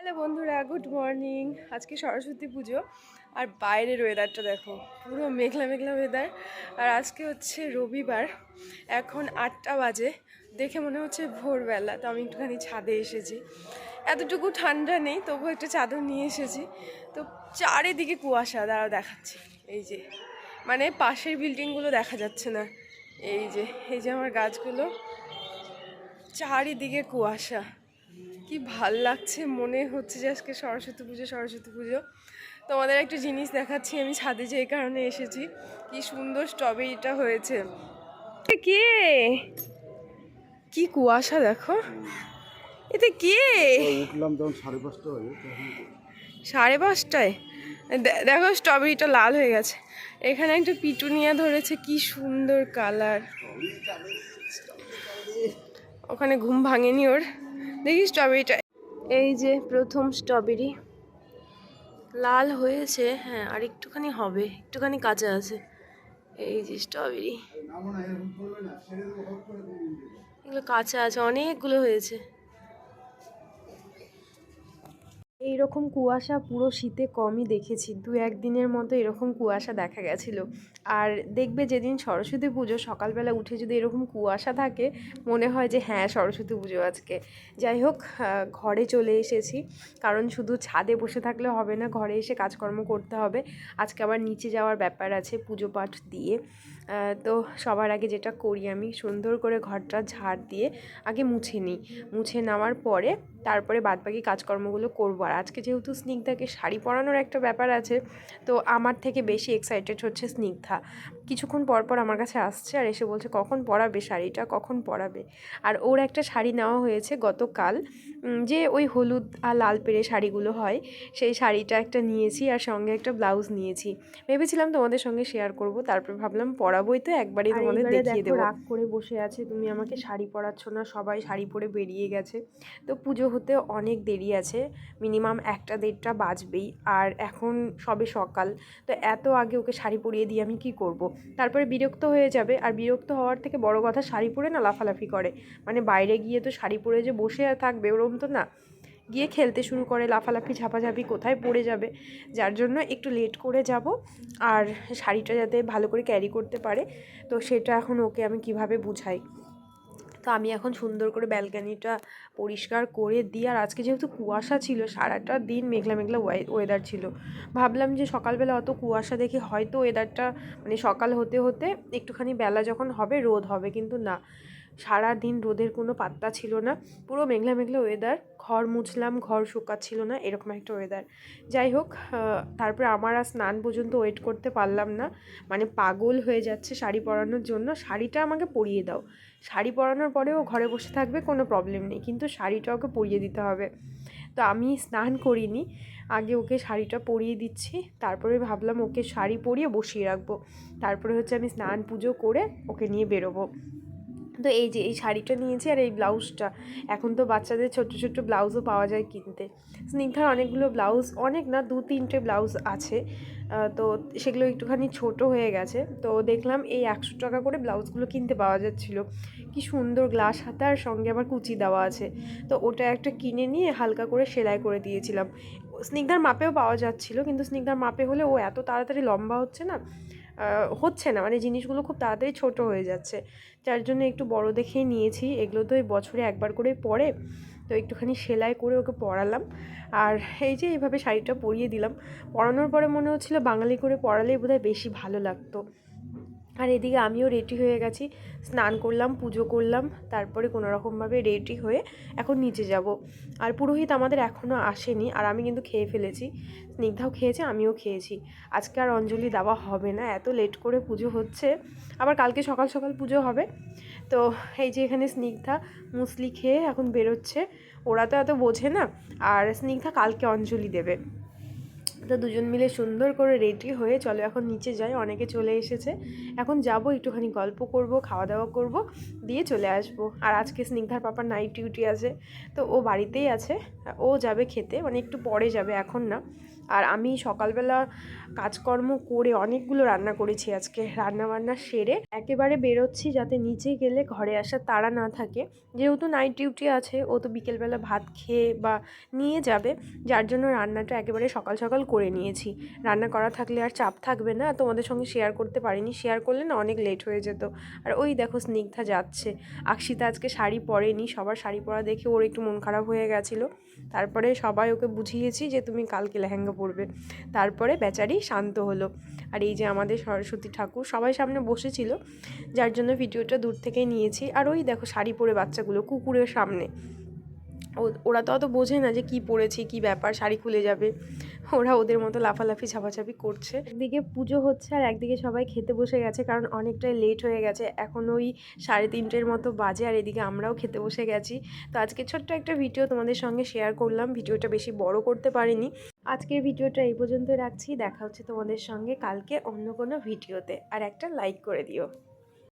Hello বন্ধুরা, good morning. আজকে সরস্বতী পুজো আর বাইরের ওয়েদারটা দেখো, পুরো মেঘলা মেঘলা ওয়েদার। আর আজকে হচ্ছে রবিবার, এখন 8টা বাজে, দেখে মনে হচ্ছে ভোরবেলা। তো আমি একটুখানি ছাদে এসেছি, এতটুকু ঠান্ডা নেই, তবু একটা চাদর নিয়ে এসেছি। তো চারিদিকে কুয়াশা, দাঁড়াও দেখাচ্ছি। এই যে মানে পাশের বিল্ডিংগুলো দেখা যাচ্ছে না, এই যে আমার গাছগুলো, চারিদিকে কুয়াশা। কি ভাল লাগছে, মনে হচ্ছে যে আজকে সরস্বতী পুজো। তোমাদের একটা জিনিস দেখাচ্ছি, আমি ছাদে যে এই কারণে এসেছি, কি সুন্দর স্ট্রবেরিটা হয়েছে। কে, কি কুয়াশা দেখো, এতে কে? উঠলাম তখন 5:30 বাজে। 5:30টায় দেখো স্ট্রবেরিটা লাল হয়ে গেছে। এখানে একটা পিটুনিয়া ধরেছে, কি সুন্দর কালার। ওখানে ঘুম ভাঙেনি ওর। দেখি স্ট্রবেরিটা, এই যে প্রথম স্ট্রবেরি লাল হয়েছে। হ্যাঁ, আর একটুখানি হবে, একটুখানি কাঁচা আছে। এই যে স্ট্রবেরি, এগুলো কাঁচা আছে, অনেকগুলো হয়েছে। এইরকম কুয়াশা পুরো শীতে কমই দেখেছি, 2-1 দিনের মতো এরকম কুয়াশা দেখা গেছিলো। আর দেখবে যেদিন সরস্বতী পুজো, সকালবেলা উঠে যদি এরকম কুয়াশা থাকে, মনে হয় যে হ্যাঁ সরস্বতী পুজো আজকে। যাই হোক, ঘরে চলে এসেছি, কারণ শুধু ছাদে বসে থাকলে হবে না, ঘরে এসে কাজকর্ম করতে হবে। আজকে আবার নিচে যাওয়ার ব্যাপার আছে পুজো পাঠ দিয়ে। তো সবার আগে যেটা করি, আমি সুন্দর করে ঘরটা ঝাড় দিয়ে আগে মুছে নিই। মুছে নেওয়ার পরে তারপরে বাদবাকি কাজকর্মগুলো করবো। আর আজকে যেহেতু স্নিগ্ধাকে শাড়ি পরানোর একটা ব্যাপার আছে, তো আমার থেকে বেশি এক্সাইটেড হচ্ছে স্নিগ্ধা। কিছুক্ষণ পর পর আমার কাছে আসছে আর এসে বলছে কখন পরাবে শাড়িটা, কখন পরাবে। আর ওর একটা শাড়ি নেওয়া হয়েছে গতকাল, যে ওই হলুদ আর লাল পেরে শাড়িগুলো হয়, সেই শাড়িটা একটা নিয়েছি, আর সঙ্গে একটা ব্লাউজ নিয়েছি। ভেবেছিলাম তোমাদের সঙ্গে শেয়ার করব, তারপর ভাবলাম পরাবোই তো, একবারই তোমাদের দেখিয়ে দেবো। রাগ করে বসে আছে, তুমি আমাকে শাড়ি পরাচ্ছ না, সবাই শাড়ি পরে বেরিয়ে গেছে। তো পুজো হতে অনেক দেরি আছে, মিনিমাম 1টা-1:30টা বাজবেই। আর এখন সবে সকাল, তো এত আগে ওকে শাড়ি পরিয়ে দিয়ে আমি কি করব। তারপরে বিরক্ত হয়ে যাবে, আর বিরক্ত হওয়ার থেকে বড় কথা, শাড়ি পরে না লাফালাফি করে। মানে বাইরে গিয়ে তো শাড়ি পরে যে বসে থাকবে ওরকম তো না, গিয়ে খেলতে শুরু করে, লাফালাফি ঝাপাঝাপি, কোথায় পড়ে যাবে। যার জন্য একটু লেট করে যাব, আর শাড়িটা যাতে ভালো করে ক্যারি করতে পারে, তো সেটা এখন ওকে আমি কিভাবে বুঝাই। তো আমি এখন সুন্দর করে ব্যালকানিটা পরিষ্কার করে দিই। আর আজকে যেহেতু কুয়াশা ছিল, সারাটা দিন মেঘলা মেঘলা ওয়েদার ছিল, ভাবলাম যে সকালবেলা অত কুয়াশা দেখে হয়তো ওয়েদারটা, মানে সকাল হতে হতে একটুখানি বেলা যখন হবে রোদ হবে, কিন্তু না, সারা দিন রোদের কোনো পাত্তা ছিল না, পুরো মেঘলা মেঘলা ওয়েদার। ঘর মুছলাম, ঘর শুকাচ্ছিল না, এরকম একটা ওয়েদার। যাই হোক, তারপরে আমার আর স্নান পর্যন্ত ওয়েট করতে পারলাম না, মানে পাগল হয়ে যাচ্ছে শাড়ি পরানোর জন্য। শাড়িটা আমাকে পরিয়ে দাও, শাড়ি পরানোর পরেও ঘরে বসে থাকবে, কোনো প্রবলেম নেই, কিন্তু শাড়িটা ওকে পরিয়ে দিতে হবে। তো আমি স্নান করিনি, আগে ওকে শাড়িটা পরিয়ে দিচ্ছি, তারপরে ভাবলাম ওকে শাড়ি পরিয়ে বসিয়ে রাখবো, তারপরে হচ্ছে আমি স্নান পুজো করে ওকে নিয়ে বেরোবো। তো এই যে এই শাড়িটা নিয়েছি, আর এই ব্লাউজটা, এখন তো বাচ্চাদের ছোট্ট ছোট্ট ব্লাউজও পাওয়া যায় কিনতে। স্নিগ্ধার অনেকগুলো ব্লাউজ, অনেক না 2-3টে ব্লাউজ আছে, তো সেগুলো একটুখানি ছোট হয়ে গেছে। তো দেখলাম এই 100 টাকা করে ব্লাউজগুলো কিনতে পাওয়া যাচ্ছিলো, কি সুন্দর গ্লাস হাতা, আর সঙ্গে আবার কুচি দেওয়া আছে। তো ওটা একটা কিনে নিয়ে হালকা করে সেলাই করে দিয়েছিলাম। স্নিগ্ধার মাপেও পাওয়া যাচ্ছিলো, কিন্তু স্নিগ্ধার মাপে হলে ও এত তাড়াতাড়ি লম্বা হচ্ছে না, মানে জিনিসগুলো খুব তাড়াতাড়ি ছোট হয়ে যাচ্ছে, যার জন্য একটু বড় দেখেই নিয়েছি। এগুলো তো এই বছরে একবার করে পরে, তো একটুখানি সেলাই করে ওকে পরালাম। আর এই যে এইভাবে শাড়িটা পরিয়ে দিলাম, পরানোর পরে মনে হচ্ছিলো বাঙালি করে পরালেই বোধহয় বেশি ভালো লাগতো। আর এদিকে আমিও রেডি হয়ে গেছি, স্নান করলাম, পুজো করলাম, তারপরে কোনোরকমভাবে রেডি হয়ে এখন নিচে যাব। আর পুরোহিত আমাদের এখনও আসেনি, আর আমি কিন্তু খেয়ে ফেলেছি, স্নিগ্ধাও খেয়েছে, আমিও খেয়েছি। আজকে আর অঞ্জলি দেওয়া হবে না, এত লেট করে পুজো হচ্ছে, আবার কালকে সকাল সকাল পুজো হবে। তো এই যে এখানে স্নিগ্ধা মুসলি খেয়ে এখন বেরোচ্ছে, ওরা তো এত বোঝে না। আর স্নিগ্ধা কালকে অঞ্জলি দেবে। তো দুজন মিলে সুন্দর করে রেডি হয়ে চলো এখন নিচে যাই, অনেকে চলে এসেছে, এখন যাব, একটুখানি গল্প করব, খাওয়া দাওয়া করব, দিয়ে চলে আসব। আর আজকে স্নিগ্ধার পাপার নাইট ডিউটি আছে, তো ও বাড়িতেই আছে, ও যাবে খেতে, মানে একটু পরে যাবে, এখন না। আর আমি সকালবেলা কাজকর্ম করে অনেকগুলো রান্না করেছি আজকে। রান্নাবান্না সেরে একেবারে বেরোচ্ছি যাতে নিচে গেলে ঘরে আসার তাড়া না থাকে। যেহেতু নাইট ডিউটি আছে, ও তো বিকেলবেলা ভাত খেয়ে বা নিয়ে যাবে, যার জন্য রান্নাটা একেবারে সকাল সকাল করে নিয়েছি। রান্না করা থাকলে আর চাপ থাকবে না। তোমাদের সঙ্গে শেয়ার করতে পারিনি, শেয়ার করলে না অনেক লেট হয়ে যেত। আর ওই দেখো স্নিগ্ধা যাচ্ছে। আকশিতা আজকে শাড়ি পরেনি, সবার শাড়ি পরা দেখে ওর একটু মন খারাপ হয়ে গেছিলো। তারপরে সবাই ওকে বুঝিয়েছি যে তুমি কালকে লেহেঙ্গা পরবে। তারপরে বেচারি শান্ত হলো। আর এই যে আমাদের সরস্বতী ঠাকুর সবাই সামনে বসেছিল, যার জন্য ভিডিওটা দূর থেকেই নিয়েছি। আর ওই দেখো শাড়ি পরে বাচ্চাগুলো কুকুরের সামনে, ওরা তো অত বোঝে না যে কি পরেছি, কি ব্যাপার, শাড়ি খুলে যাবে। ওরা ওদের মতো লাফালাফি ঝাপাঝাপি করছে। একদিকে পুজো হচ্ছে আর একদিকে সবাই খেতে বসে গেছে, কারণ অনেকটাই লেট হয়ে গেছে। এখন ওই 3:30 মতো বাজে, আর এদিকে আমরাও খেতে বসে গেছি। তো আজকে ছোট্ট একটা ভিডিও তোমাদের সঙ্গে শেয়ার করলাম, ভিডিওটা বেশি বড় করতে পারিনি। আজকের ভিডিওটা এই পর্যন্ত রাখছি। দেখা হচ্ছে তোমাদের সঙ্গে কালকে অন্য কোনো ভিডিওতে। আর একটা লাইক করে দিও।